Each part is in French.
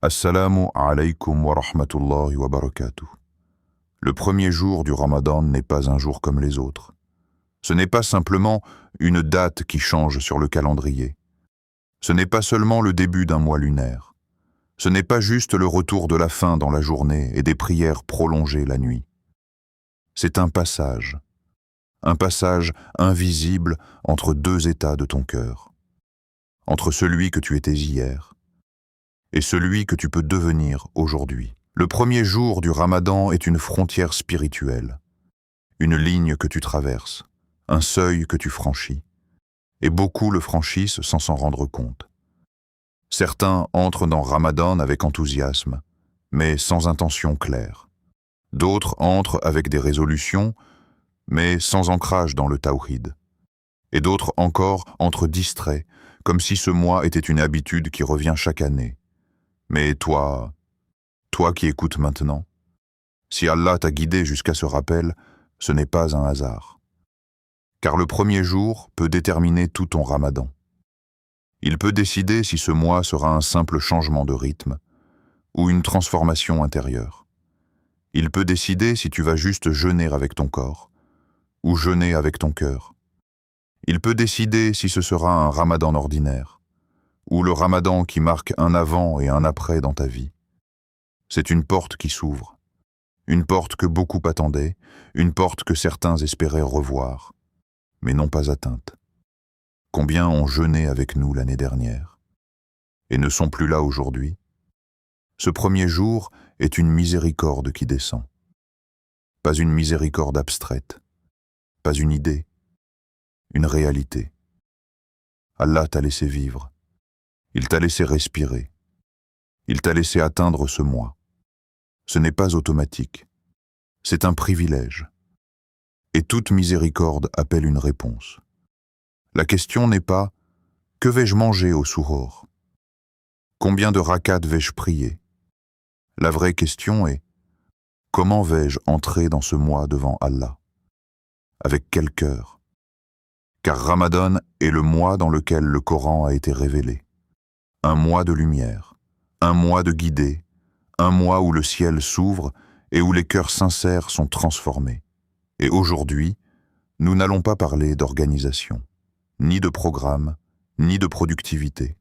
Assalamu alaykum wa rahmatullahi wa barakatuh. Le premier jour du Ramadan n'est pas un jour comme les autres. Ce n'est pas simplement une date qui change sur le calendrier. Ce n'est pas seulement le début d'un mois lunaire. Ce n'est pas juste le retour de la faim dans la journée et des prières prolongées la nuit. C'est un passage invisible entre deux états de ton cœur, entre celui que tu étais hier et celui que tu peux devenir aujourd'hui. Le premier jour du Ramadan est une frontière spirituelle, une ligne que tu traverses, un seuil que tu franchis, et beaucoup le franchissent sans s'en rendre compte. Certains entrent dans Ramadan avec enthousiasme, mais sans intention claire. D'autres entrent avec des résolutions, mais sans ancrage dans le tawhid. Et d'autres encore entrent distraits, comme si ce mois était une habitude qui revient chaque année. Mais toi qui écoutes maintenant, si Allah t'a guidé jusqu'à ce rappel, ce n'est pas un hasard. Car le premier jour peut déterminer tout ton Ramadan. Il peut décider si ce mois sera un simple changement de rythme ou une transformation intérieure. Il peut décider si tu vas juste jeûner avec ton corps ou jeûner avec ton cœur. Il peut décider si ce sera un Ramadan ordinaire ou le Ramadan qui marque un avant et un après dans ta vie. C'est une porte qui s'ouvre, une porte que beaucoup attendaient, une porte que certains espéraient revoir, mais n'ont pas atteinte. Combien ont jeûné avec nous l'année dernière et ne sont plus là aujourd'hui? Ce premier jour est une miséricorde qui descend. Pas une miséricorde abstraite, pas une idée, une réalité. Allah t'a laissé vivre, il t'a laissé respirer, il t'a laissé atteindre ce mois. Ce n'est pas automatique, c'est un privilège. Et toute miséricorde appelle une réponse. La question n'est pas « Que vais-je manger au Souhour ? Combien de rakats vais-je prier ?» La vraie question est « Comment vais-je entrer dans ce mois devant Allah ? Avec quel cœur ? Car Ramadan est le mois dans lequel le Coran a été révélé. Un mois de lumière, un mois de guidée, un mois où le ciel s'ouvre et où les cœurs sincères sont transformés. Et aujourd'hui, nous n'allons pas parler d'organisation, ni de programme, ni de productivité.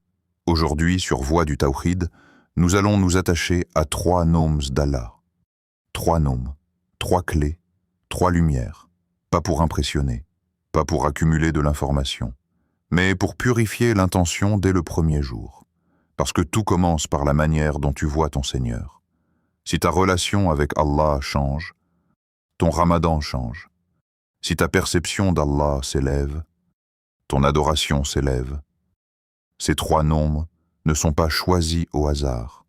Aujourd'hui, sur Voix du Tawhid, nous allons nous attacher à 3 noms d'Allah. 3 noms, 3 clés, 3 lumières. Pas pour impressionner, pas pour accumuler de l'information, mais pour purifier l'intention dès le premier jour. Parce que tout commence par la manière dont tu vois ton Seigneur. Si ta relation avec Allah change, ton Ramadan change. Si ta perception d'Allah s'élève, ton adoration s'élève. Ces 3 noms ne sont pas choisis au hasard.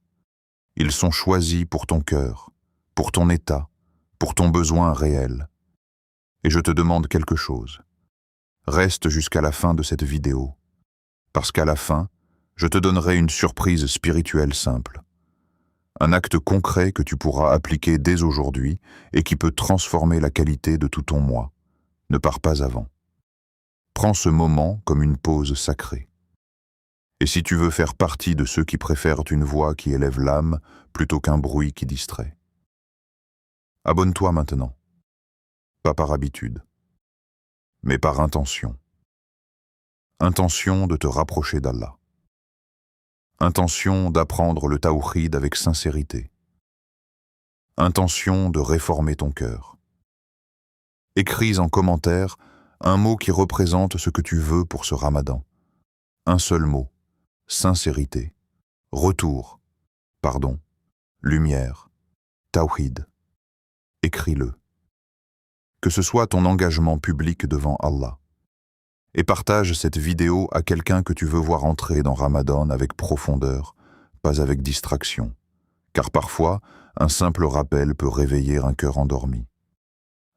Ils sont choisis pour ton cœur, pour ton état, pour ton besoin réel. Et je te demande quelque chose. Reste jusqu'à la fin de cette vidéo, parce qu'à la fin, je te donnerai une surprise spirituelle simple. Un acte concret que tu pourras appliquer dès aujourd'hui et qui peut transformer la qualité de tout ton mois. Ne pars pas avant. Prends ce moment comme une pause sacrée. Et si tu veux faire partie de ceux qui préfèrent une voix qui élève l'âme plutôt qu'un bruit qui distrait, abonne-toi maintenant. Pas par habitude, mais par intention. Intention de te rapprocher d'Allah. Intention d'apprendre le tawhid avec sincérité. Intention de réformer ton cœur. Écris en commentaire un mot qui représente ce que tu veux pour ce Ramadan. Un seul mot, sincérité, retour, pardon, lumière, tawhid. Écris-le. Que ce soit ton engagement public devant Allah. Et partage cette vidéo à quelqu'un que tu veux voir entrer dans Ramadan avec profondeur, pas avec distraction. Car parfois, un simple rappel peut réveiller un cœur endormi.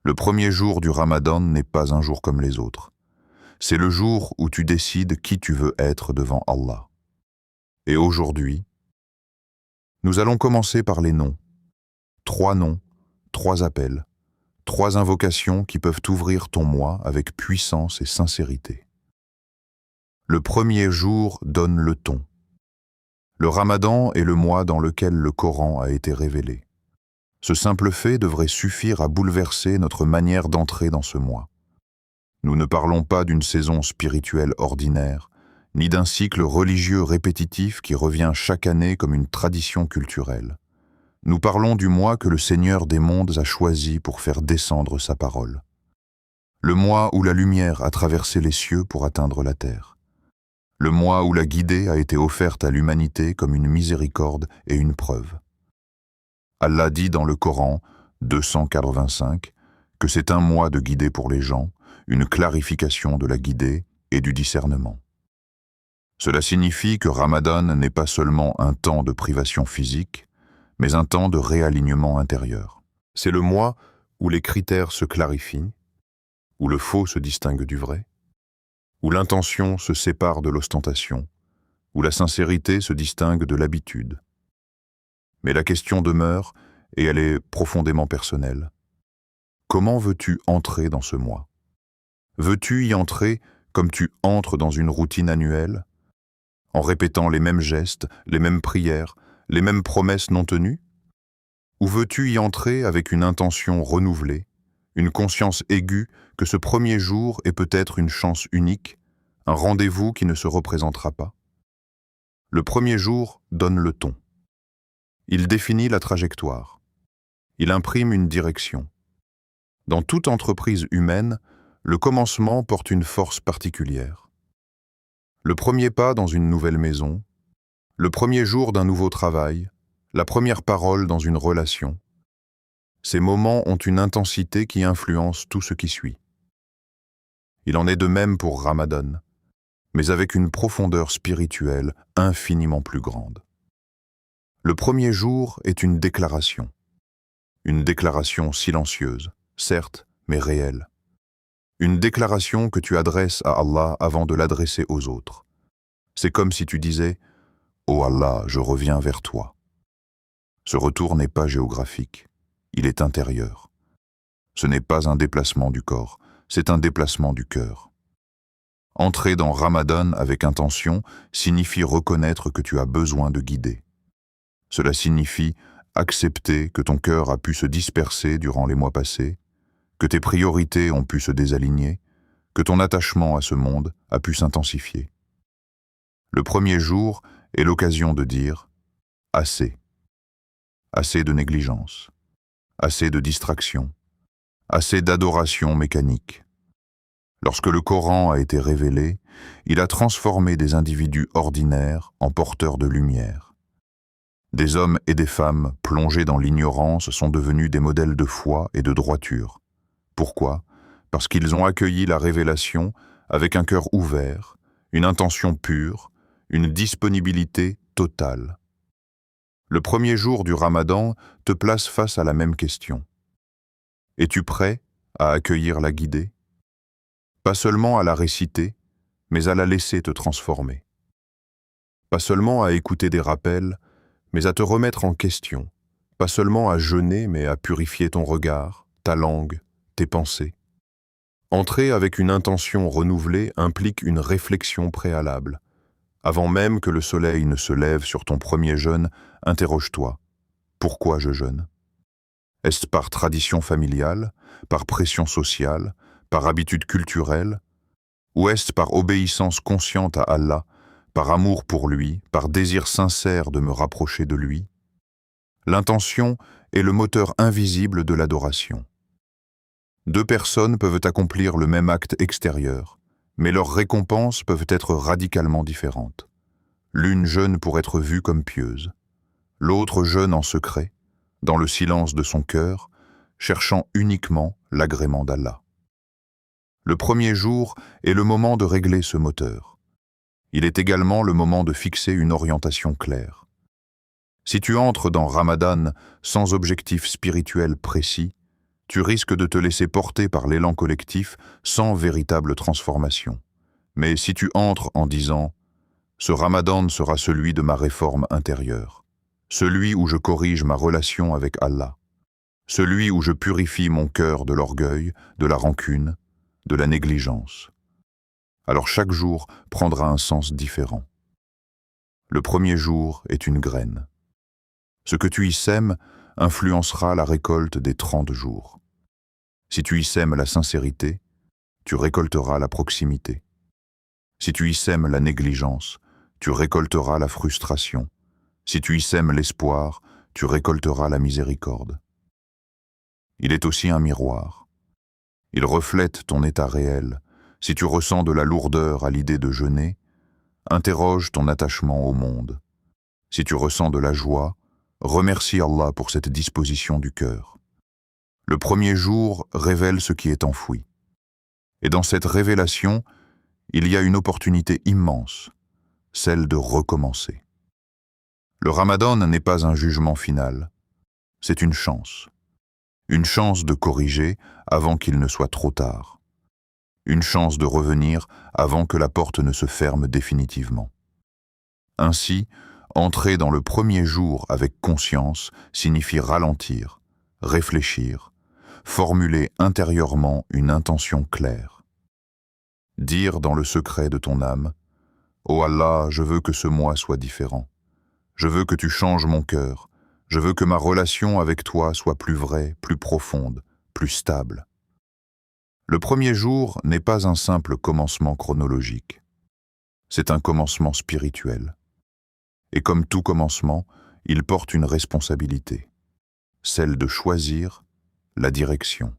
Le premier jour du Ramadan n'est pas un jour comme les autres. C'est le jour où tu décides qui tu veux être devant Allah. Et aujourd'hui, nous allons commencer par les noms. 3 noms, 3 appels. 3 invocations qui peuvent ouvrir ton mois avec puissance et sincérité. Le premier jour donne le ton. Le Ramadan est le mois dans lequel le Coran a été révélé. Ce simple fait devrait suffire à bouleverser notre manière d'entrer dans ce mois. Nous ne parlons pas d'une saison spirituelle ordinaire, ni d'un cycle religieux répétitif qui revient chaque année comme une tradition culturelle. Nous parlons du mois que le Seigneur des mondes a choisi pour faire descendre sa parole. Le mois où la lumière a traversé les cieux pour atteindre la terre. Le mois où la guidée a été offerte à l'humanité comme une miséricorde et une preuve. Allah dit dans le Coran 285 que c'est un mois de guidée pour les gens, une clarification de la guidée et du discernement. Cela signifie que Ramadan n'est pas seulement un temps de privation physique, mais un temps de réalignement intérieur. C'est le mois où les critères se clarifient, où le faux se distingue du vrai, où l'intention se sépare de l'ostentation, où la sincérité se distingue de l'habitude. Mais la question demeure, et elle est profondément personnelle. Comment veux-tu entrer dans ce mois? Veux-tu y entrer comme tu entres dans une routine annuelle, en répétant les mêmes gestes, les mêmes prières, les mêmes promesses non tenues? Ou veux-tu y entrer avec une intention renouvelée, une conscience aiguë que ce premier jour est peut-être une chance unique, un rendez-vous qui ne se représentera pas? Le premier jour donne le ton. Il définit la trajectoire. Il imprime une direction. Dans toute entreprise humaine, le commencement porte une force particulière. Le premier pas dans une nouvelle maison, le premier jour d'un nouveau travail, la première parole dans une relation. Ces moments ont une intensité qui influence tout ce qui suit. Il en est de même pour Ramadan, mais avec une profondeur spirituelle infiniment plus grande. Le premier jour est une déclaration silencieuse, certes, mais réelle. Une déclaration que tu adresses à Allah avant de l'adresser aux autres. C'est comme si tu disais « Oh Allah, je reviens vers toi ». Ce retour n'est pas géographique, il est intérieur. Ce n'est pas un déplacement du corps, c'est un déplacement du cœur. Entrer dans Ramadan avec intention signifie reconnaître que tu as besoin de guider. Cela signifie accepter que ton cœur a pu se disperser durant les mois passés, que tes priorités ont pu se désaligner, que ton attachement à ce monde a pu s'intensifier. Le premier jour est l'occasion de dire « assez ». Assez de négligence, assez de distraction, assez d'adoration mécanique. Lorsque le Coran a été révélé, il a transformé des individus ordinaires en porteurs de lumière. Des hommes et des femmes plongés dans l'ignorance sont devenus des modèles de foi et de droiture. Pourquoi? Parce qu'ils ont accueilli la révélation avec un cœur ouvert, une intention pure, une disponibilité totale. Le premier jour du Ramadan te place face à la même question. Es-tu prêt à accueillir la guidée? Pas seulement à la réciter, mais à la laisser te transformer. Pas seulement à écouter des rappels, mais à te remettre en question. Pas seulement à jeûner, mais à purifier ton regard, ta langue, tes pensées. Entrer avec une intention renouvelée implique une réflexion préalable. Avant même que le soleil ne se lève sur ton premier jeûne, interroge-toi. Pourquoi je jeûne? Est-ce par tradition familiale, par pression sociale, par habitude culturelle? Ou est-ce par obéissance consciente à Allah, par amour pour lui, par désir sincère de me rapprocher de lui? L'intention est le moteur invisible de l'adoration. Deux personnes peuvent accomplir le même acte extérieur, mais leurs récompenses peuvent être radicalement différentes. L'une jeûne pour être vue comme pieuse, l'autre jeûne en secret, dans le silence de son cœur, cherchant uniquement l'agrément d'Allah. Le premier jour est le moment de régler ce moteur. Il est également le moment de fixer une orientation claire. Si tu entres dans Ramadan sans objectif spirituel précis, tu risques de te laisser porter par l'élan collectif sans véritable transformation. Mais si tu entres en disant « Ce Ramadan sera celui de ma réforme intérieure, celui où je corrige ma relation avec Allah, celui où je purifie mon cœur de l'orgueil, de la rancune, de la négligence. » Alors chaque jour prendra un sens différent. Le premier jour est une graine. Ce que tu y sèmes influencera la récolte des 30 jours. Si tu y sèmes la sincérité, tu récolteras la proximité. Si tu y sèmes la négligence, tu récolteras la frustration. Si tu y sèmes l'espoir, tu récolteras la miséricorde. Il est aussi un miroir. Il reflète ton état réel. Si tu ressens de la lourdeur à l'idée de jeûner, interroge ton attachement au monde. Si tu ressens de la joie, remercie Allah pour cette disposition du cœur. Le premier jour révèle ce qui est enfoui. Et dans cette révélation, il y a une opportunité immense, celle de recommencer. Le Ramadan n'est pas un jugement final, c'est une chance. Une chance de corriger avant qu'il ne soit trop tard. Une chance de revenir avant que la porte ne se ferme définitivement. Ainsi, entrer dans le premier jour avec conscience signifie ralentir, réfléchir, formuler intérieurement une intention claire. Dire dans le secret de ton âme, « Oh Allah, je veux que ce mois soit différent. Je veux que tu changes mon cœur. Je veux que ma relation avec toi soit plus vraie, plus profonde, plus stable. » Le premier jour n'est pas un simple commencement chronologique. C'est un commencement spirituel. Et comme tout commencement, il porte une responsabilité, celle de choisir la direction.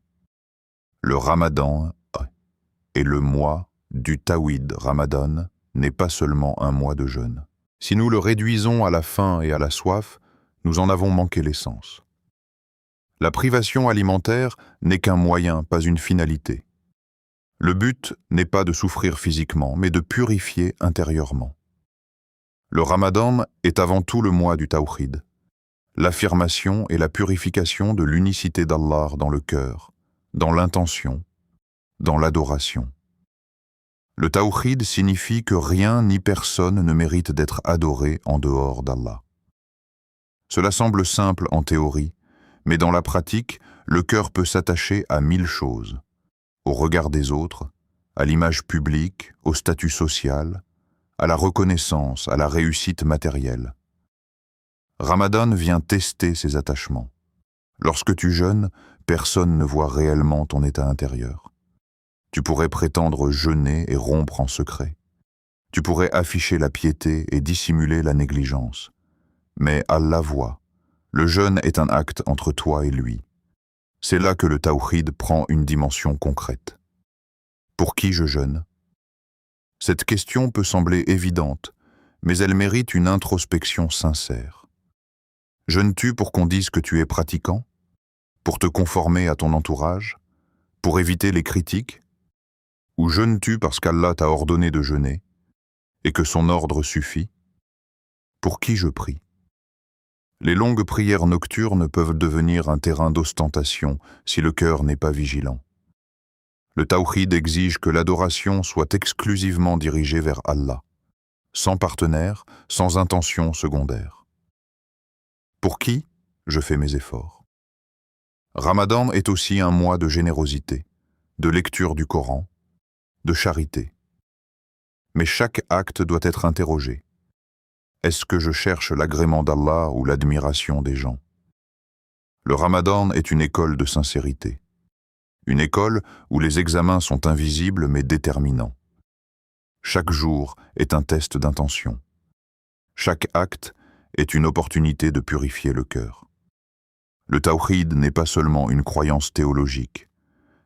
Le Ramadan et le mois du Tawhid Ramadan n'est pas seulement un mois de jeûne. Si nous le réduisons à la faim et à la soif, nous en avons manqué l'essence. La privation alimentaire n'est qu'un moyen, pas une finalité. Le but n'est pas de souffrir physiquement, mais de purifier intérieurement. Le Ramadan est avant tout le mois du Tawhid, l'affirmation et la purification de l'unicité d'Allah dans le cœur, dans l'intention, dans l'adoration. Le Tawhid signifie que rien ni personne ne mérite d'être adoré en dehors d'Allah. Cela semble simple en théorie, mais dans la pratique, le cœur peut s'attacher à 1000 choses, au regard des autres, à l'image publique, au statut social, à la reconnaissance, à la réussite matérielle. Ramadan vient tester ces attachements. Lorsque tu jeûnes, personne ne voit réellement ton état intérieur. Tu pourrais prétendre jeûner et rompre en secret. Tu pourrais afficher la piété et dissimuler la négligence. Mais Allah voit. Le jeûne est un acte entre toi et lui. C'est là que le Tawhid prend une dimension concrète. Pour qui je jeûne ? Cette question peut sembler évidente, mais elle mérite une introspection sincère. Jeûnes-tu pour qu'on dise que tu es pratiquant ? Pour te conformer à ton entourage ? Pour éviter les critiques ? Ou jeûnes-tu parce qu'Allah t'a ordonné de jeûner et que son ordre suffit ? Pour qui je prie ? Les longues prières nocturnes peuvent devenir un terrain d'ostentation si le cœur n'est pas vigilant. Le Tawhid exige que l'adoration soit exclusivement dirigée vers Allah, sans partenaire, sans intention secondaire. Pour qui je fais mes efforts ? Ramadan est aussi un mois de générosité, de lecture du Coran, de charité. Mais chaque acte doit être interrogé. Est-ce que je cherche l'agrément d'Allah ou l'admiration des gens ? Le Ramadan est une école de sincérité. Une école où les examens sont invisibles mais déterminants. Chaque jour est un test d'intention. Chaque acte est une opportunité de purifier le cœur. Le Tawhid n'est pas seulement une croyance théologique,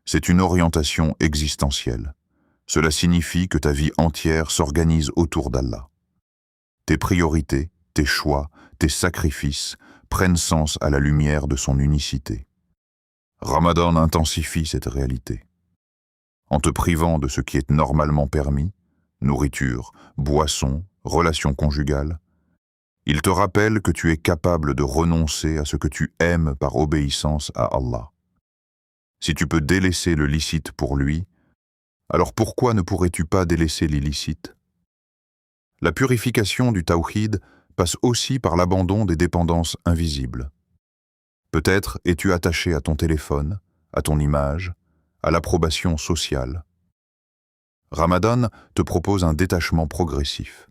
c'est une orientation existentielle. Cela signifie que ta vie entière s'organise autour d'Allah. Tes priorités, tes choix, tes sacrifices prennent sens à la lumière de son unicité. Ramadan intensifie cette réalité. En te privant de ce qui est normalement permis, nourriture, boisson, relations conjugales, il te rappelle que tu es capable de renoncer à ce que tu aimes par obéissance à Allah. Si tu peux délaisser le licite pour lui, alors pourquoi ne pourrais-tu pas délaisser l'illicite ? La purification du Tawhid passe aussi par l'abandon des dépendances invisibles. Peut-être es-tu attaché à ton téléphone, à ton image, à l'approbation sociale. Ramadan te propose un détachement progressif.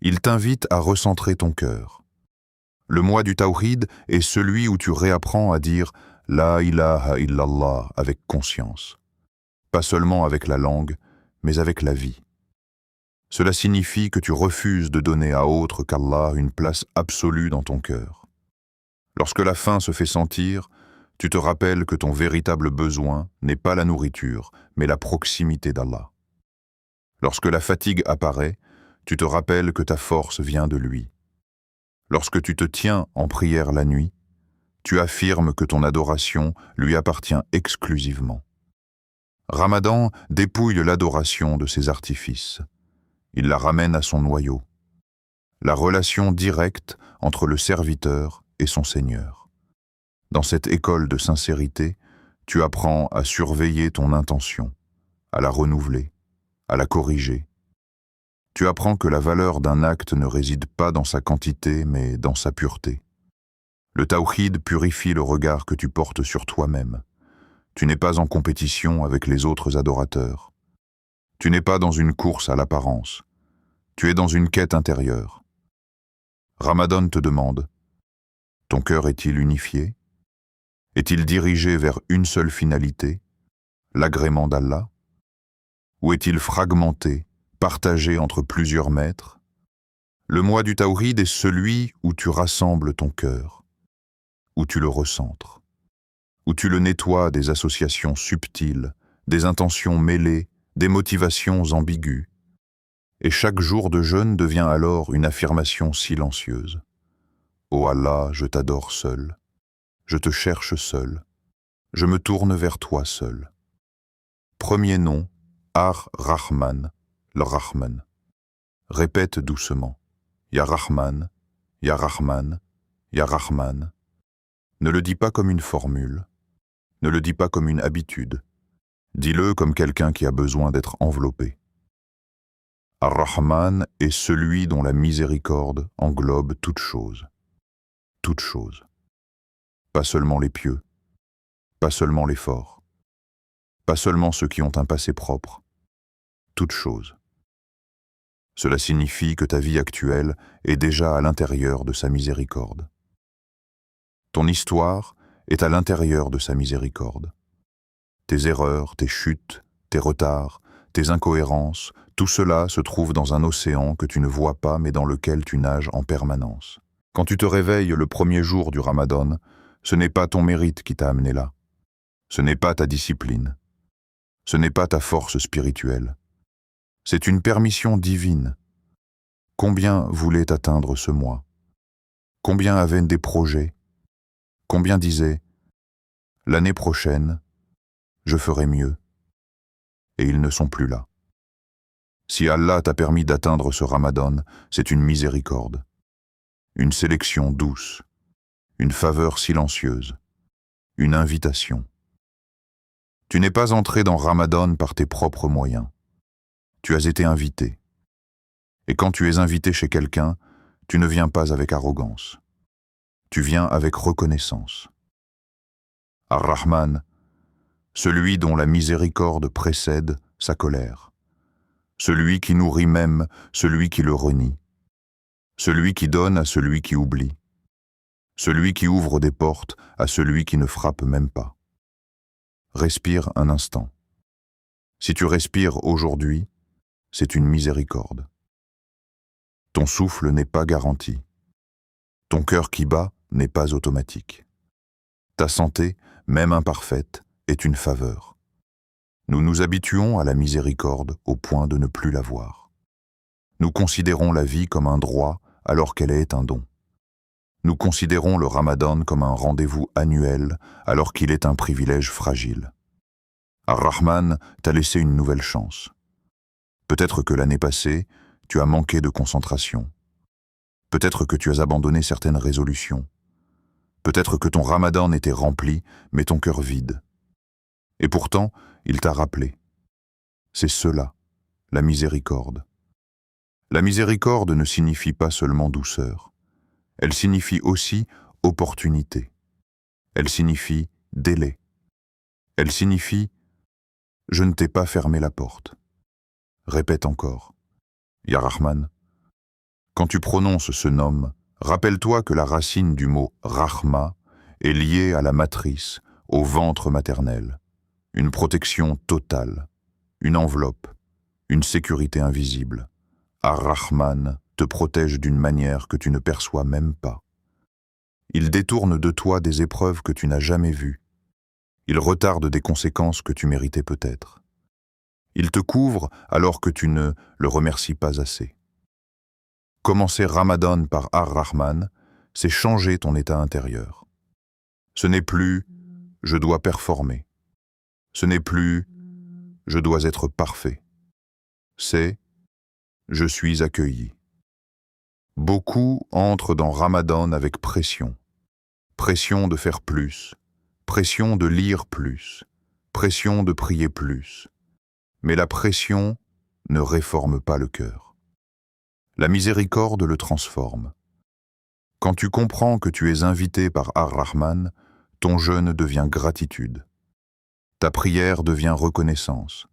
Il t'invite à recentrer ton cœur. Le mois du Tawhid est celui où tu réapprends à dire « La ilaha illallah » avec conscience. Pas seulement avec la langue, mais avec la vie. Cela signifie que tu refuses de donner à autre qu'Allah une place absolue dans ton cœur. Lorsque la faim se fait sentir, tu te rappelles que ton véritable besoin n'est pas la nourriture, mais la proximité d'Allah. Lorsque la fatigue apparaît, tu te rappelles que ta force vient de lui. Lorsque tu te tiens en prière la nuit, tu affirmes que ton adoration lui appartient exclusivement. Ramadan dépouille l'adoration de ses artifices. Il la ramène à son noyau, la relation directe entre le serviteur et son Seigneur. Dans cette école de sincérité, tu apprends à surveiller ton intention, à la renouveler, à la corriger. Tu apprends que la valeur d'un acte ne réside pas dans sa quantité, mais dans sa pureté. Le tawhid purifie le regard que tu portes sur toi-même. Tu n'es pas en compétition avec les autres adorateurs. Tu n'es pas dans une course à l'apparence. Tu es dans une quête intérieure. Ramadan te demande, ton cœur est-il unifié? Est-il dirigé vers une seule finalité, l'agrément d'Allah? Ou est-il fragmenté, partagé entre plusieurs maîtres? Le mois du Tawhid est celui où tu rassembles ton cœur, où tu le recentres, où tu le nettoies des associations subtiles, des intentions mêlées, des motivations ambiguës. Et chaque jour de jeûne devient alors une affirmation silencieuse. Ô Allah, je t'adore seul, je te cherche seul, je me tourne vers toi seul. Premier nom, Ar-Rahman, le Rahman. Répète doucement, Ya Rahman, Ya Rahman, Ya Rahman. Ne le dis pas comme une formule, ne le dis pas comme une habitude. Dis-le comme quelqu'un qui a besoin d'être enveloppé. Ar-Rahman est celui dont la miséricorde englobe toute chose. Toute chose. Pas seulement les pieux, pas seulement les forts, pas seulement ceux qui ont un passé propre. Toute chose. Cela signifie que ta vie actuelle est déjà à l'intérieur de sa miséricorde. Ton histoire est à l'intérieur de sa miséricorde. Tes erreurs, tes chutes, tes retards, tes incohérences, tout cela se trouve dans un océan que tu ne vois pas mais dans lequel tu nages en permanence. Quand tu te réveilles le premier jour du Ramadan, ce n'est pas ton mérite qui t'a amené là. Ce n'est pas ta discipline. Ce n'est pas ta force spirituelle. C'est une permission divine. Combien voulaient atteindre ce mois? Combien avaient des projets? Combien disaient « L'année prochaine, je ferai mieux » et ils ne sont plus là. Si Allah t'a permis d'atteindre ce Ramadan, c'est une miséricorde, une sélection douce, une faveur silencieuse, une invitation. Tu n'es pas entré dans Ramadan par tes propres moyens. Tu as été invité. Et quand tu es invité chez quelqu'un, tu ne viens pas avec arrogance. Tu viens avec reconnaissance. Ar-Rahman, celui dont la miséricorde précède sa colère. Celui qui nourrit même celui qui le renie. Celui qui donne à celui qui oublie. Celui qui ouvre des portes à celui qui ne frappe même pas. Respire un instant. Si tu respires aujourd'hui, c'est une miséricorde. Ton souffle n'est pas garanti. Ton cœur qui bat n'est pas automatique. Ta santé, même imparfaite, est une faveur. Nous nous habituons à la miséricorde au point de ne plus la voir. Nous considérons la vie comme un droit alors qu'elle est un don. Nous considérons le Ramadan comme un rendez-vous annuel alors qu'il est un privilège fragile. Ar-Rahman t'a laissé une nouvelle chance. Peut-être que l'année passée, tu as manqué de concentration. Peut-être que tu as abandonné certaines résolutions. Peut-être que ton Ramadan était rempli, mais ton cœur vide. Et pourtant, il t'a rappelé. C'est cela, la miséricorde. La miséricorde ne signifie pas seulement douceur. Elle signifie aussi opportunité. Elle signifie délai. Elle signifie « je ne t'ai pas fermé la porte ». Répète encore. Ya Rahman, Quand tu prononces ce nom, rappelle-toi que la racine du mot Rahma est liée à la matrice, au ventre maternel, une protection totale, une enveloppe, une sécurité invisible. Ar-Rahman te protège d'une manière que tu ne perçois même pas. Il détourne de toi des épreuves que tu n'as jamais vues. Il retarde des conséquences que tu méritais peut-être. Il te couvre alors que tu ne le remercies pas assez. Commencer Ramadan par Ar-Rahman, c'est changer ton état intérieur. Ce n'est plus « je dois performer ». Ce n'est plus « je dois être parfait ». C'est « je suis accueilli ». Beaucoup entrent dans Ramadan avec pression. Pression de faire plus, pression de lire plus, pression de prier plus. Mais la pression ne réforme pas le cœur. La miséricorde le transforme. Quand tu comprends que tu es invité par Ar-Rahman, ton jeûne devient gratitude. Ta prière devient reconnaissance.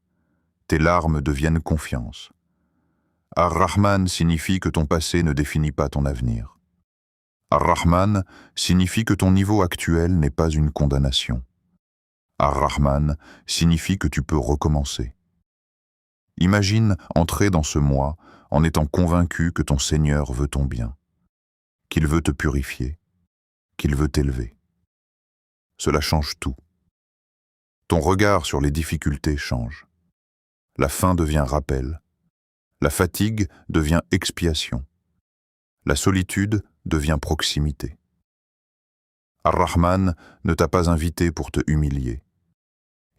Tes larmes deviennent confiance. Ar-Rahman signifie que ton passé ne définit pas ton avenir. Ar-Rahman signifie que ton niveau actuel n'est pas une condamnation. Ar-Rahman signifie que tu peux recommencer. Imagine entrer dans ce mois en étant convaincu que ton Seigneur veut ton bien, qu'il veut te purifier, qu'il veut t'élever. Cela change tout. Ton regard sur les difficultés change. La faim devient rappel. La fatigue devient expiation. La solitude devient proximité. Ar-Rahman ne t'a pas invité pour te humilier.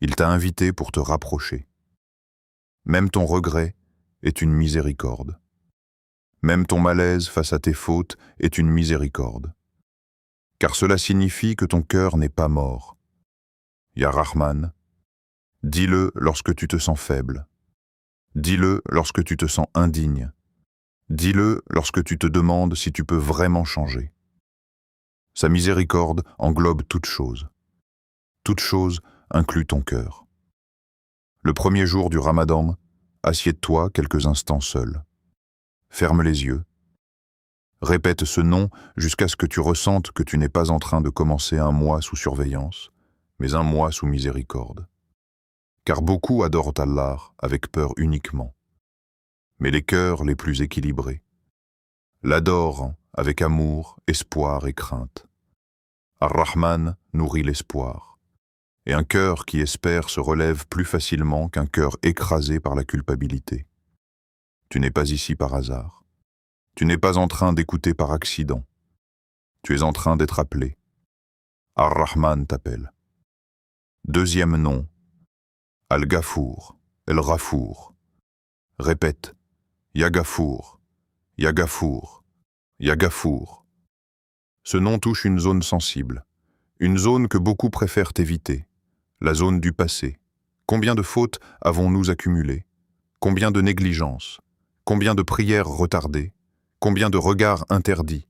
Il t'a invité pour te rapprocher. Même ton regret est une miséricorde. Même ton malaise face à tes fautes est une miséricorde. Car cela signifie que ton cœur n'est pas mort. Ya Rahman, dis-le lorsque tu te sens faible. Dis-le lorsque tu te sens indigne. Dis-le lorsque tu te demandes si tu peux vraiment changer. Sa miséricorde englobe toute chose. Toute chose inclut ton cœur. Le premier jour du Ramadan, assieds-toi quelques instants seul. Ferme les yeux. Répète ce nom jusqu'à ce que tu ressentes que tu n'es pas en train de commencer un mois sous surveillance, mais un mois sous miséricorde. Car beaucoup adorent Allah avec peur uniquement. Mais les cœurs les plus équilibrés l'adorent avec amour, espoir et crainte. Ar-Rahman nourrit l'espoir. Et un cœur qui espère se relève plus facilement qu'un cœur écrasé par la culpabilité. Tu n'es pas ici par hasard. Tu n'es pas en train d'écouter par accident. Tu es en train d'être appelé. Ar-Rahman t'appelle. Deuxième nom, Al-Ghafour, El-Rafour. Répète, Ya Ghafour, Ya Ghafour, Ya Ghafour. Ce nom touche une zone sensible, une zone que beaucoup préfèrent éviter, la zone du passé. Combien de fautes avons-nous accumulées? Combien de négligences? Combien de prières retardées? Combien de regards interdits?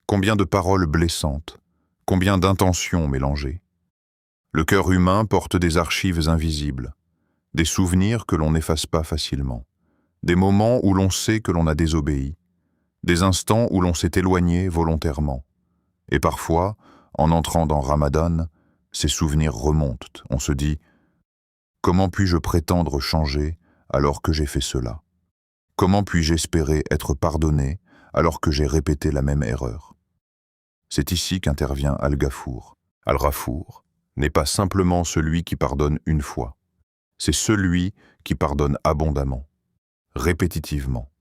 Combien de paroles blessantes? Combien d'intentions mélangées? Le cœur humain porte des archives invisibles, des souvenirs que l'on n'efface pas facilement, des moments où l'on sait que l'on a désobéi, des instants où l'on s'est éloigné volontairement. Et parfois, en entrant dans Ramadan, ces souvenirs remontent. On se dit « Comment puis-je prétendre changer alors que j'ai fait cela? Comment puis-je espérer être pardonné alors que j'ai répété la même erreur ?» C'est ici qu'intervient Al-Ghafour. Al-Rafour n'est pas simplement celui qui pardonne une fois. C'est celui qui pardonne abondamment, répétitivement,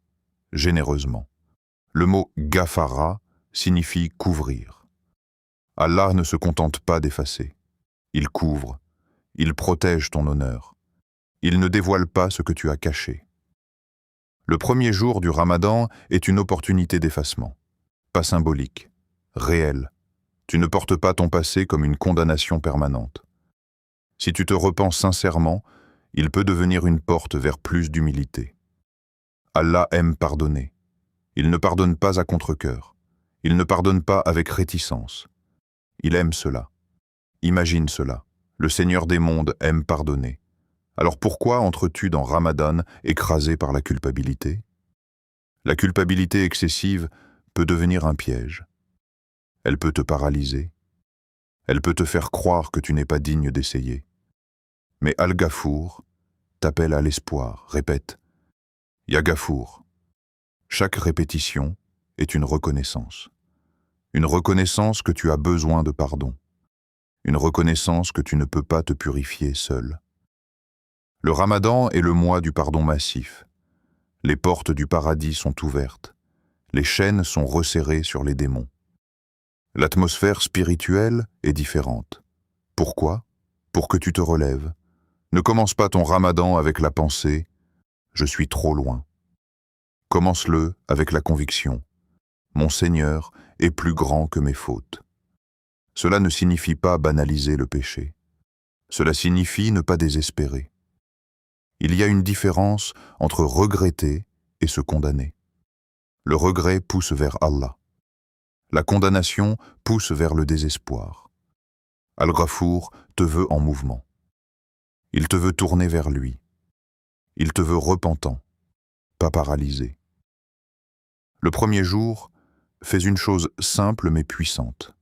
généreusement. Le mot « Ghafara » signifie « couvrir ». Allah ne se contente pas d'effacer. Il couvre, il protège ton honneur. Il ne dévoile pas ce que tu as caché. Le premier jour du Ramadan est une opportunité d'effacement. Pas symbolique, réelle. Tu ne portes pas ton passé comme une condamnation permanente. Si tu te repens sincèrement, il peut devenir une porte vers plus d'humilité. Allah aime pardonner. Il ne pardonne pas à contre-cœur. Il ne pardonne pas avec réticence. Il aime cela. Imagine cela. Le Seigneur des mondes aime pardonner. Alors pourquoi entres-tu dans Ramadan écrasé par la culpabilité? La culpabilité excessive peut devenir un piège. Elle peut te paralyser. Elle peut te faire croire que tu n'es pas digne d'essayer. Mais Al-Ghafour t'appelle à l'espoir. Répète, Ya Ghafour. Chaque répétition est une reconnaissance. Une reconnaissance que tu as besoin de pardon. Une reconnaissance que tu ne peux pas te purifier seul. Le Ramadan est le mois du pardon massif. Les portes du paradis sont ouvertes. Les chaînes sont resserrées sur les démons. L'atmosphère spirituelle est différente. Pourquoi? Pour que tu te relèves. Ne commence pas ton Ramadan avec la pensée « Je suis trop loin ». Commence-le avec la conviction « Mon Seigneur est plus grand que mes fautes ». Cela ne signifie pas banaliser le péché. Cela signifie ne pas désespérer. Il y a une différence entre regretter et se condamner. Le regret pousse vers Allah. La condamnation pousse vers le désespoir. Al-Ghafour te veut en mouvement. Il te veut tourner vers lui. Il te veut repentant, pas paralysé. Le premier jour, fais une chose simple mais puissante.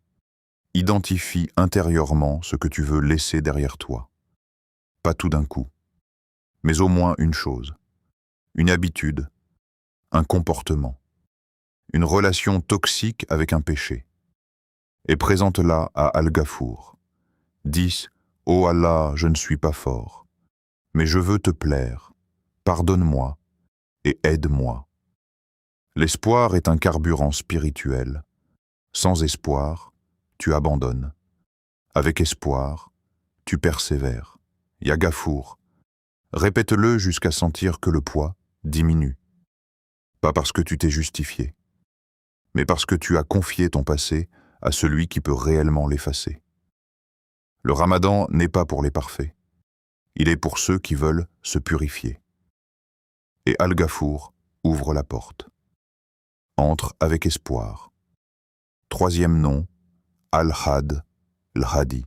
Identifie intérieurement ce que tu veux laisser derrière toi. Pas tout d'un coup, mais au moins une chose, une habitude, un comportement, une relation toxique avec un péché. Et présente-la à Al-Ghafour. Dis « Ô Allah, je ne suis pas fort, mais je veux te plaire, pardonne-moi et aide-moi. » L'espoir est un carburant spirituel. Sans espoir, tu abandonnes. Avec espoir, tu persévères. Ya Ghafour. Répète-le jusqu'à sentir que le poids diminue. Pas parce que tu t'es justifié, mais parce que tu as confié ton passé à celui qui peut réellement l'effacer. Le Ramadan n'est pas pour les parfaits. Il est pour ceux qui veulent se purifier. Et Al-Ghafour ouvre la porte. Entre avec espoir. Troisième nom, Al-Had, Al-Hadi.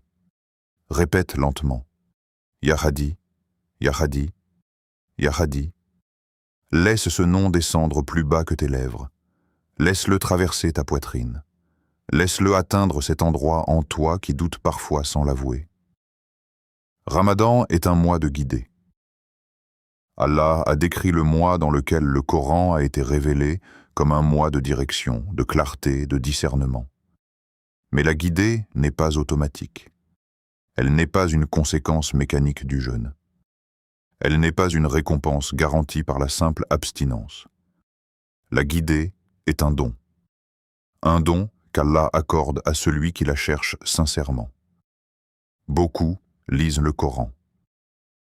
Répète lentement. Ya Hadi, Ya Hadi, Ya Hadi. Laisse ce nom descendre plus bas que tes lèvres. Laisse-le traverser ta poitrine. Laisse-le atteindre cet endroit en toi qui doute parfois sans l'avouer. Ramadan est un mois de guidée. Allah a décrit le mois dans lequel le Coran a été révélé comme un mois de direction, de clarté, de discernement. Mais la guidée n'est pas automatique. Elle n'est pas une conséquence mécanique du jeûne. Elle n'est pas une récompense garantie par la simple abstinence. La guidée est un don. Un don qu'Allah accorde à celui qui la cherche sincèrement. Beaucoup lisent le Coran.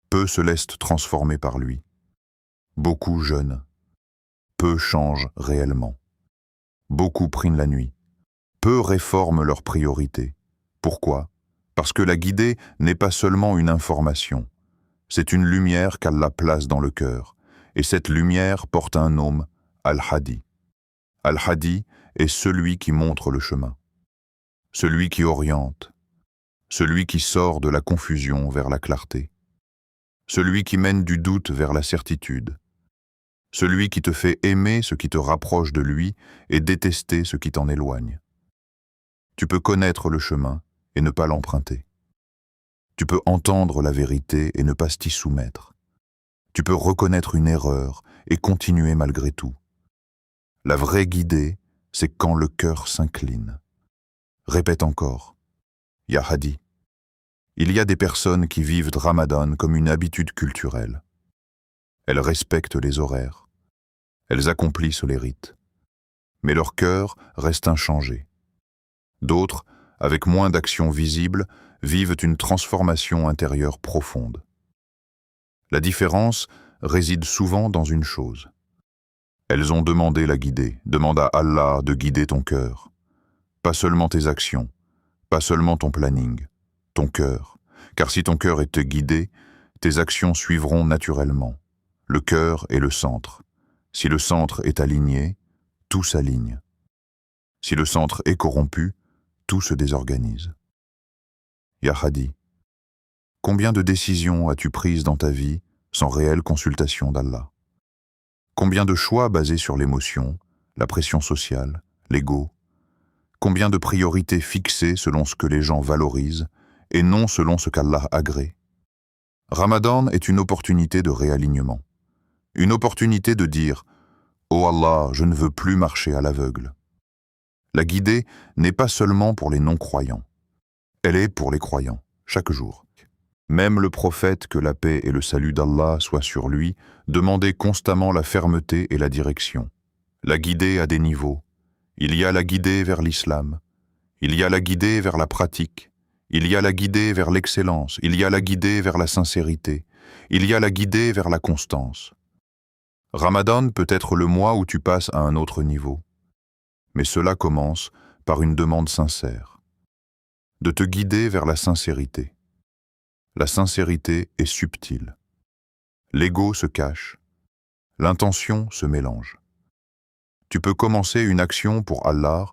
Peu se laissent transformer par lui. Beaucoup jeûnent. Peu changent réellement. Beaucoup prient la nuit. Peu réforment leurs priorités. Pourquoi? Parce que la guidée n'est pas seulement une information. C'est une lumière qu'Allah place dans le cœur. Et cette lumière porte un nom, Al-Hadi. Al-Hadi est celui qui montre le chemin. Celui qui oriente. Celui qui sort de la confusion vers la clarté. Celui qui mène du doute vers la certitude. Celui qui te fait aimer ce qui te rapproche de lui et détester ce qui t'en éloigne. Tu peux connaître le chemin et ne pas l'emprunter. Tu peux entendre la vérité et ne pas t'y soumettre. Tu peux reconnaître une erreur et continuer malgré tout. La vraie guidée, c'est quand le cœur s'incline. Répète encore. Ya Hadi. Il y a des personnes qui vivent Ramadan comme une habitude culturelle. Elles respectent les horaires. Elles accomplissent les rites. Mais leur cœur reste inchangé. D'autres, avec moins d'actions visibles, vivent une transformation intérieure profonde. La différence réside souvent dans une chose. Elles ont demandé la guidée. Demande à Allah de guider ton cœur. Pas seulement tes actions, pas seulement ton planning, ton cœur. Car si ton cœur est guidé, tes actions suivront naturellement. Le cœur est le centre. Si le centre est aligné, tout s'aligne. Si le centre est corrompu, tout se désorganise. Ya Hadi, combien de décisions as-tu prises dans ta vie sans réelle consultation d'Allah? Combien de choix basés sur l'émotion, la pression sociale, l'ego? Combien de priorités fixées selon ce que les gens valorisent et non selon ce qu'Allah agrée? Ramadan est une opportunité de réalignement. Une opportunité de dire « Oh Allah, je ne veux plus marcher à l'aveugle ». La guidée n'est pas seulement pour les non-croyants. Elle est pour les croyants, chaque jour. Même le prophète, que la paix et le salut d'Allah soient sur lui, demandait constamment la fermeté et la direction. La guidée a des niveaux. Il y a la guidée vers l'islam. Il y a la guidée vers la pratique. Il y a la guidée vers l'excellence. Il y a la guidée vers la sincérité. Il y a la guidée vers la constance. Ramadan peut être le mois où tu passes à un autre niveau. Mais cela commence par une demande sincère. De te guider vers la sincérité. La sincérité est subtile. L'ego se cache. L'intention se mélange. Tu peux commencer une action pour Allah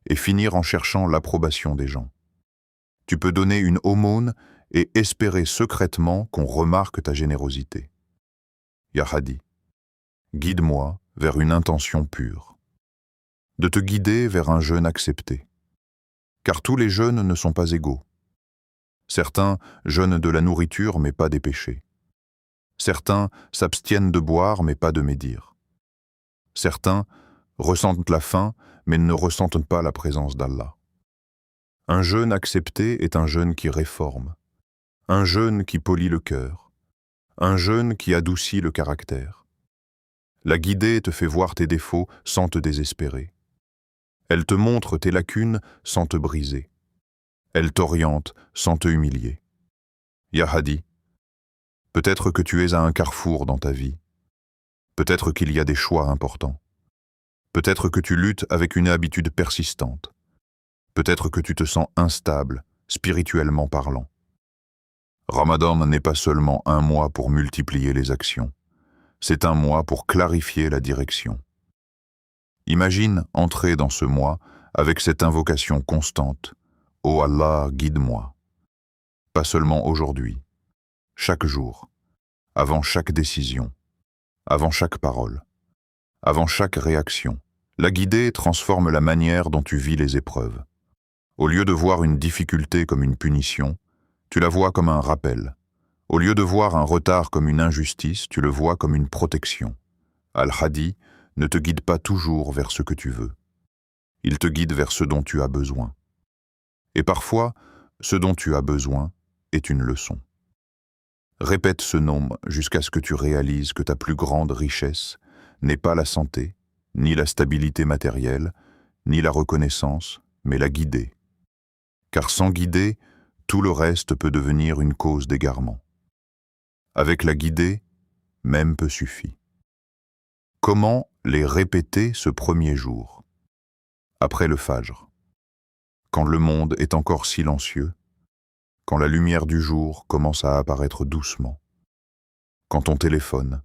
et finir en cherchant l'approbation des gens. Tu peux donner une aumône et espérer secrètement qu'on remarque ta générosité. Ya Hadi, guide-moi vers une intention pure. De te guider vers un jeûne accepté. Car tous les jeûnes ne sont pas égaux. Certains jeûnent de la nourriture mais pas des péchés. Certains s'abstiennent de boire mais pas de médire. Certains ressentent la faim mais ne ressentent pas la présence d'Allah. Un jeûne accepté est un jeûne qui réforme, un jeûne qui polit le cœur, un jeûne qui adoucit le caractère. La guidée te fait voir tes défauts sans te désespérer. Elle te montre tes lacunes sans te briser. Elle t'oriente sans te humilier. Ya Hadi, peut-être que tu es à un carrefour dans ta vie. Peut-être qu'il y a des choix importants. Peut-être que tu luttes avec une habitude persistante. Peut-être que tu te sens instable, spirituellement parlant. Ramadan n'est pas seulement un mois pour multiplier les actions. C'est un mois pour clarifier la direction. Imagine entrer dans ce mois avec cette invocation constante. « Oh Allah, guide-moi ». Pas seulement aujourd'hui, chaque jour, avant chaque décision, avant chaque parole, avant chaque réaction. La guidée transforme la manière dont tu vis les épreuves. Au lieu de voir une difficulté comme une punition, tu la vois comme un rappel. Au lieu de voir un retard comme une injustice, tu le vois comme une protection. Al-Hadi ne te guide pas toujours vers ce que tu veux. Il te guide vers ce dont tu as besoin. Et parfois, ce dont tu as besoin est une leçon. Répète ce nombre jusqu'à ce que tu réalises que ta plus grande richesse n'est pas la santé, ni la stabilité matérielle, ni la reconnaissance, mais la guidée. Car sans guidée, tout le reste peut devenir une cause d'égarement. Avec la guidée, même peu suffit. Comment les répéter ce premier jour? Après le Fajr. Quand le monde est encore silencieux, quand la lumière du jour commence à apparaître doucement, quand ton téléphone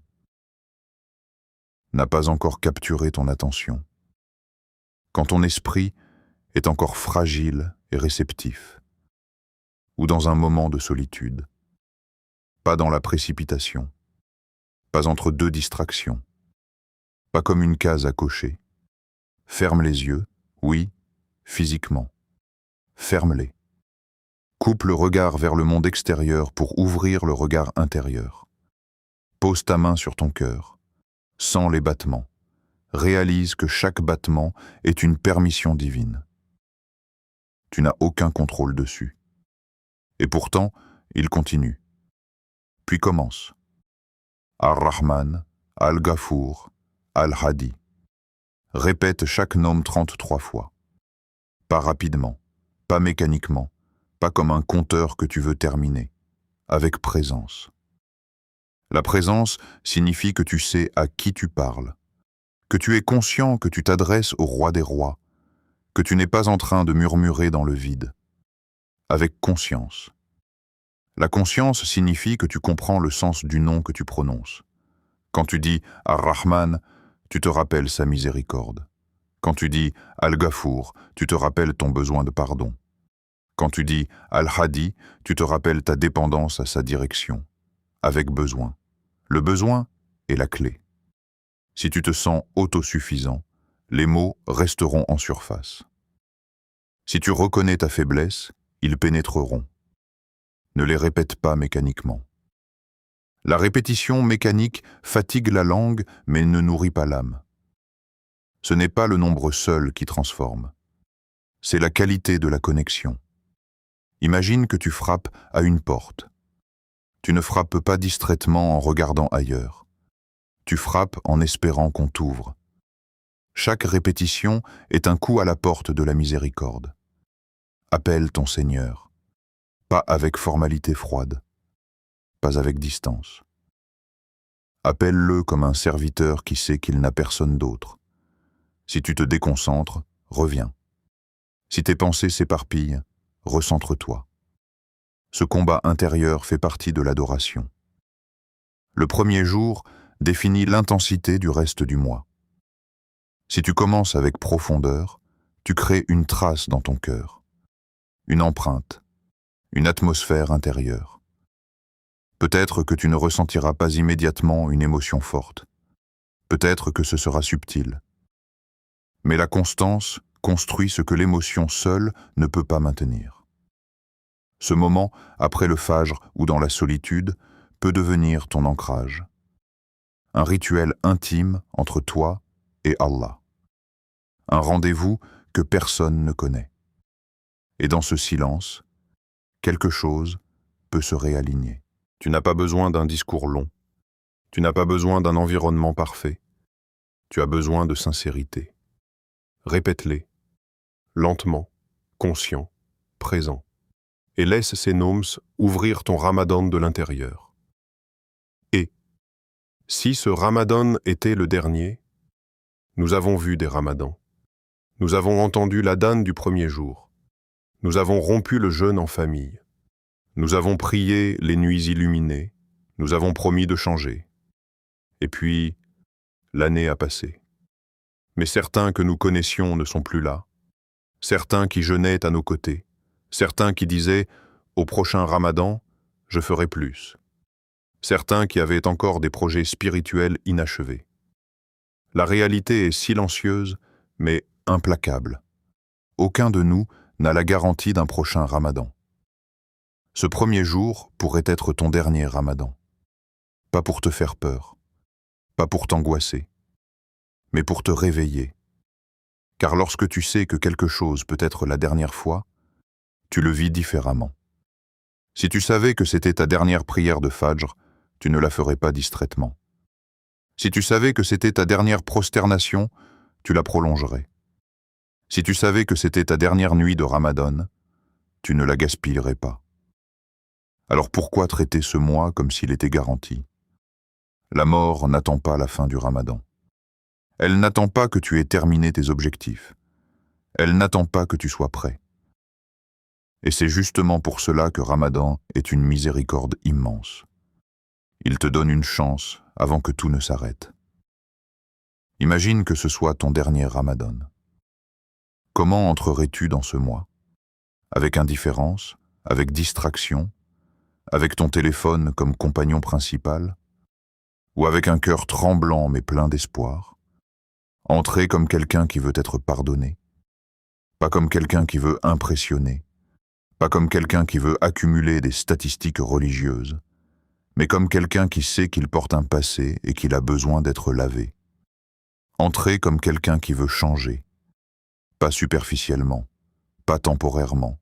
n'a pas encore capturé ton attention, quand ton esprit est encore fragile et réceptif, ou dans un moment de solitude, pas dans la précipitation, pas entre deux distractions, pas comme une case à cocher. Ferme les yeux, oui, physiquement. Ferme-les. Coupe le regard vers le monde extérieur pour ouvrir le regard intérieur. Pose ta main sur ton cœur. Sens les battements. Réalise que chaque battement est une permission divine. Tu n'as aucun contrôle dessus. Et pourtant, il continue. Puis commence. Ar-Rahman, Al-Ghafour, Al-Hadi. Répète chaque nom 33 fois. Pas rapidement, pas mécaniquement, pas comme un compteur que tu veux terminer, avec présence. La présence signifie que tu sais à qui tu parles, que tu es conscient que tu t'adresses au roi des rois, que tu n'es pas en train de murmurer dans le vide. Avec conscience. La conscience signifie que tu comprends le sens du nom que tu prononces. Quand tu dis « Ar-Rahman », tu te rappelles sa miséricorde. Quand tu dis « Al-Ghafour », tu te rappelles ton besoin de pardon. Quand tu dis « Al-Hadi », tu te rappelles ta dépendance à sa direction, avec besoin. Le besoin est la clé. Si tu te sens autosuffisant, les mots resteront en surface. Si tu reconnais ta faiblesse, ils pénétreront. Ne les répète pas mécaniquement. La répétition mécanique fatigue la langue mais ne nourrit pas l'âme. Ce n'est pas le nombre seul qui transforme. C'est la qualité de la connexion. Imagine que tu frappes à une porte. Tu ne frappes pas distraitement en regardant ailleurs. Tu frappes en espérant qu'on t'ouvre. Chaque répétition est un coup à la porte de la miséricorde. Appelle ton Seigneur, pas avec formalité froide, pas avec distance. Appelle-le comme un serviteur qui sait qu'il n'a personne d'autre. Si tu te déconcentres, reviens. Si tes pensées s'éparpillent, recentre-toi. Ce combat intérieur fait partie de l'adoration. Le premier jour définit l'intensité du reste du mois. Si tu commences avec profondeur, tu crées une trace dans ton cœur, une empreinte, une atmosphère intérieure. Peut-être que tu ne ressentiras pas immédiatement une émotion forte. Peut-être que ce sera subtil. Mais la constance construit ce que l'émotion seule ne peut pas maintenir. Ce moment, après le fajr ou dans la solitude, peut devenir ton ancrage. Un rituel intime entre toi et Allah. Un rendez-vous que personne ne connaît. Et dans ce silence, quelque chose peut se réaligner. Tu n'as pas besoin d'un discours long. Tu n'as pas besoin d'un environnement parfait. Tu as besoin de sincérité. Répète-les, lentement, conscient, présent. Et laisse ces noms ouvrir ton ramadan de l'intérieur. Et, si ce ramadan était le dernier, nous avons vu des ramadans. Nous avons entendu l'adhan du premier jour. Nous avons rompu le jeûne en famille. Nous avons prié les nuits illuminées. Nous avons promis de changer. Et puis, l'année a passé. Mais certains que nous connaissions ne sont plus là. Certains qui jeûnaient à nos côtés. Certains qui disaient « Au prochain ramadan, je ferai plus ». Certains qui avaient encore des projets spirituels inachevés. La réalité est silencieuse, mais implacable. Aucun de nous n'a la garantie d'un prochain ramadan. Ce premier jour pourrait être ton dernier ramadan. Pas pour te faire peur, pas pour t'angoisser, mais pour te réveiller. Car lorsque tu sais que quelque chose peut être la dernière fois, tu le vis différemment. Si tu savais que c'était ta dernière prière de Fajr, tu ne la ferais pas distraitement. Si tu savais que c'était ta dernière prosternation, tu la prolongerais. Si tu savais que c'était ta dernière nuit de Ramadan, tu ne la gaspillerais pas. Alors pourquoi traiter ce mois comme s'il était garanti? La mort n'attend pas la fin du Ramadan. Elle n'attend pas que tu aies terminé tes objectifs. Elle n'attend pas que tu sois prêt. Et c'est justement pour cela que Ramadan est une miséricorde immense. Il te donne une chance avant que tout ne s'arrête. Imagine que ce soit ton dernier Ramadan. Comment entrerais-tu dans ce mois? Avec indifférence, avec distraction, avec ton téléphone comme compagnon principal, ou avec un cœur tremblant mais plein d'espoir? Entrer comme quelqu'un qui veut être pardonné, pas comme quelqu'un qui veut impressionner, pas comme quelqu'un qui veut accumuler des statistiques religieuses, mais comme quelqu'un qui sait qu'il porte un passé et qu'il a besoin d'être lavé. Entrer comme quelqu'un qui veut changer, pas superficiellement, pas temporairement,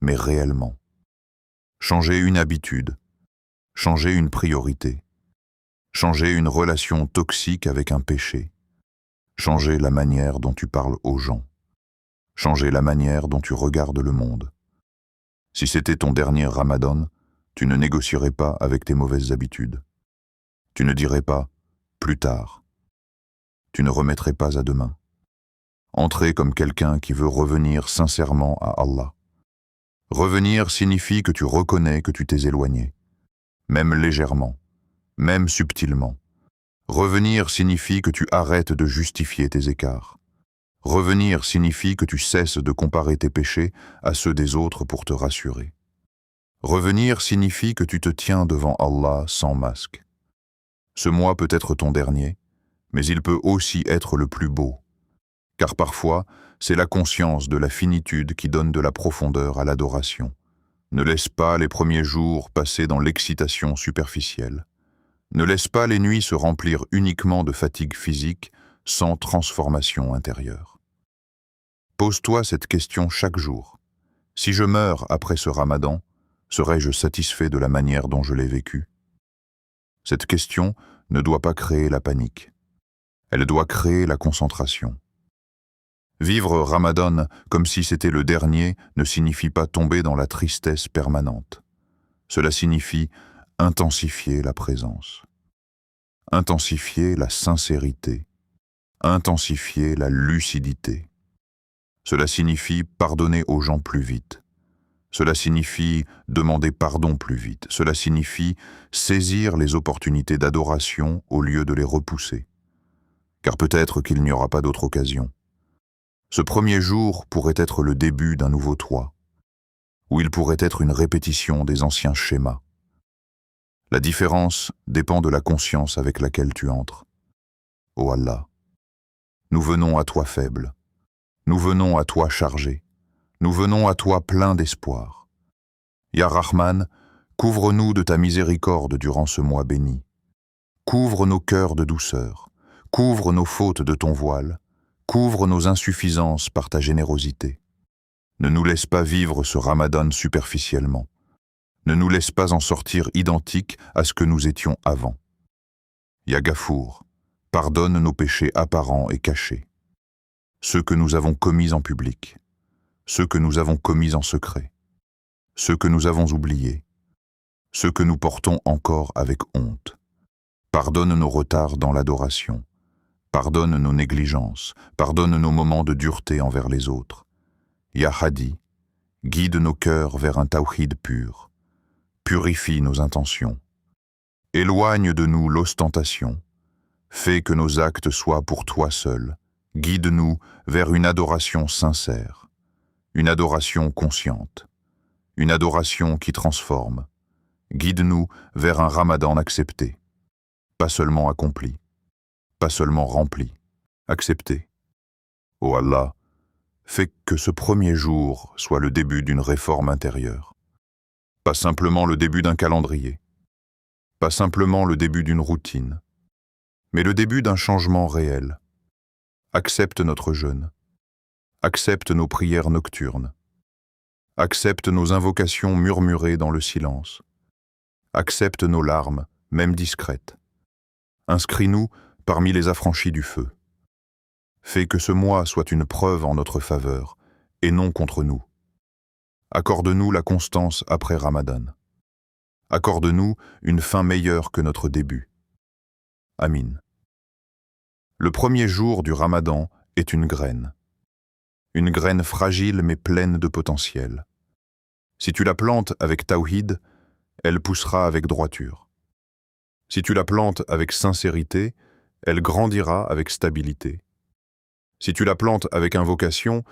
mais réellement. Changer une habitude, changer une priorité, changer une relation toxique avec un péché, changer la manière dont tu parles aux gens, changer la manière dont tu regardes le monde. Si c'était ton dernier Ramadan, tu ne négocierais pas avec tes mauvaises habitudes. Tu ne dirais pas « plus tard ». Tu ne remettrais pas à demain. Entrer comme quelqu'un qui veut revenir sincèrement à Allah. Revenir signifie que tu reconnais que tu t'es éloigné, même légèrement, même subtilement. Revenir signifie que tu arrêtes de justifier tes écarts. Revenir signifie que tu cesses de comparer tes péchés à ceux des autres pour te rassurer. Revenir signifie que tu te tiens devant Allah sans masque. Ce mois peut être ton dernier, Mais il peut aussi être le plus beau, car parfois, c'est la conscience de la finitude qui donne de la profondeur à l'adoration. Ne laisse pas les premiers jours passer dans l'excitation superficielle. Ne laisse pas les nuits se remplir uniquement de fatigue physique sans transformation intérieure. Pose-toi cette question chaque jour. Si je meurs après ce ramadan, serai-je satisfait de la manière dont je l'ai vécu? Cette question ne doit pas créer la panique. Elle doit créer la concentration. Vivre Ramadan comme si c'était le dernier ne signifie pas tomber dans la tristesse permanente. Cela signifie intensifier la présence, intensifier la sincérité, intensifier la lucidité. Cela signifie pardonner aux gens plus vite. Cela signifie demander pardon plus vite. Cela signifie saisir les opportunités d'adoration au lieu de les repousser. Car peut-être qu'il n'y aura pas d'autre occasion. Ce premier jour pourrait être le début d'un nouveau toi, ou il pourrait être une répétition des anciens schémas. La différence dépend de la conscience avec laquelle tu entres. Ô Allah, nous venons à toi faible, nous venons à toi chargé, nous venons à toi plein d'espoir. Ya Rahman, couvre-nous de ta miséricorde durant ce mois béni. Couvre nos cœurs de douceur, couvre nos fautes de ton voile, couvre nos insuffisances par ta générosité. Ne nous laisse pas vivre ce Ramadan superficiellement. Ne nous laisse pas en sortir identiques à ce que nous étions avant. Ya Gafour, pardonne nos péchés apparents et cachés, ceux que nous avons commis en public, ceux que nous avons commis en secret, ceux que nous avons oubliés, ceux que nous portons encore avec honte. Pardonne nos retards dans l'adoration, pardonne nos négligences, pardonne nos moments de dureté envers les autres. Ya Hadi, guide nos cœurs vers un tawhid pur, purifie nos intentions, éloigne de nous l'ostentation, fais que nos actes soient pour toi seul, guide-nous vers une adoration sincère, une adoration consciente, une adoration qui transforme, guide-nous vers un Ramadan accepté, pas seulement accompli, pas seulement rempli, accepté. Ô Allah, fais que ce premier jour soit le début d'une réforme intérieure. Pas simplement le début d'un calendrier, pas simplement le début d'une routine, mais le début d'un changement réel. Accepte notre jeûne, accepte nos prières nocturnes, accepte nos invocations murmurées dans le silence, accepte nos larmes, même discrètes. Inscris-nous parmi les affranchis du feu. Fais que ce mois soit une preuve en notre faveur, et non contre nous. Accorde-nous la constance après Ramadan. Accorde-nous une fin meilleure que notre début. Amin. Le premier jour du Ramadan est une graine fragile mais pleine de potentiel. Si tu la plantes avec tawhid, elle poussera avec droiture. Si tu la plantes avec sincérité, elle grandira avec stabilité. Si tu la plantes avec invocation,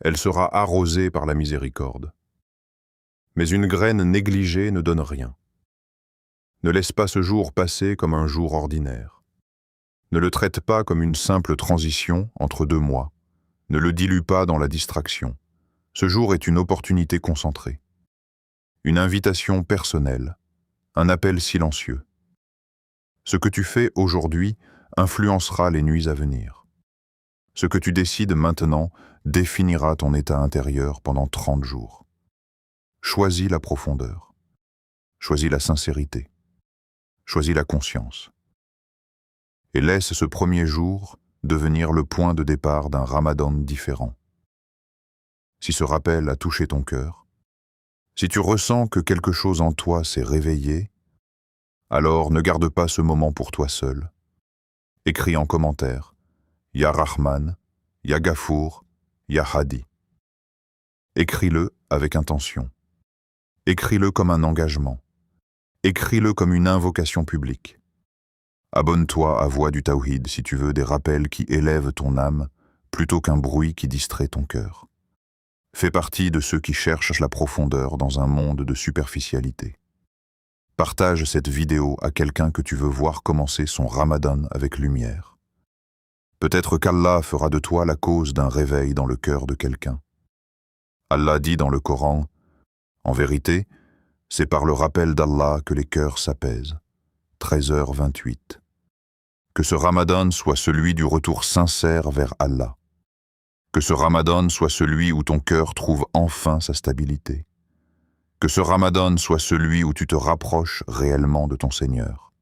elle sera arrosée par la miséricorde. Mais une graine négligée ne donne rien. Ne laisse pas ce jour passer comme un jour ordinaire. Ne le traite pas comme une simple transition entre 2 mois. Ne le dilue pas dans la distraction. Ce jour est une opportunité concentrée. Une invitation personnelle, un appel silencieux. Ce que tu fais aujourd'hui influencera les nuits à venir. Ce que tu décides maintenant définira ton état intérieur pendant 30 jours. Choisis la profondeur. Choisis la sincérité. Choisis la conscience. Et laisse ce premier jour devenir le point de départ d'un Ramadan différent. Si ce rappel a touché ton cœur, si tu ressens que quelque chose en toi s'est réveillé, alors ne garde pas ce moment pour toi seul. Écris en commentaire « Ya Rahman, Ya Gafour, Ya Hadi ». Écris-le avec intention. Écris-le comme un engagement. Écris-le comme une invocation publique. Abonne-toi à Voix du Tawhid si tu veux des rappels qui élèvent ton âme plutôt qu'un bruit qui distrait ton cœur. Fais partie de ceux qui cherchent la profondeur dans un monde de superficialité. Partage cette vidéo à quelqu'un que tu veux voir commencer son Ramadan avec lumière. Peut-être qu'Allah fera de toi la cause d'un réveil dans le cœur de quelqu'un. Allah dit dans le Coran, « En vérité, c'est par le rappel d'Allah que les cœurs s'apaisent. » 13h28. Que ce Ramadan soit celui du retour sincère vers Allah. Que ce Ramadan soit celui où ton cœur trouve enfin sa stabilité. Que ce Ramadan soit celui où tu te rapproches réellement de ton Seigneur.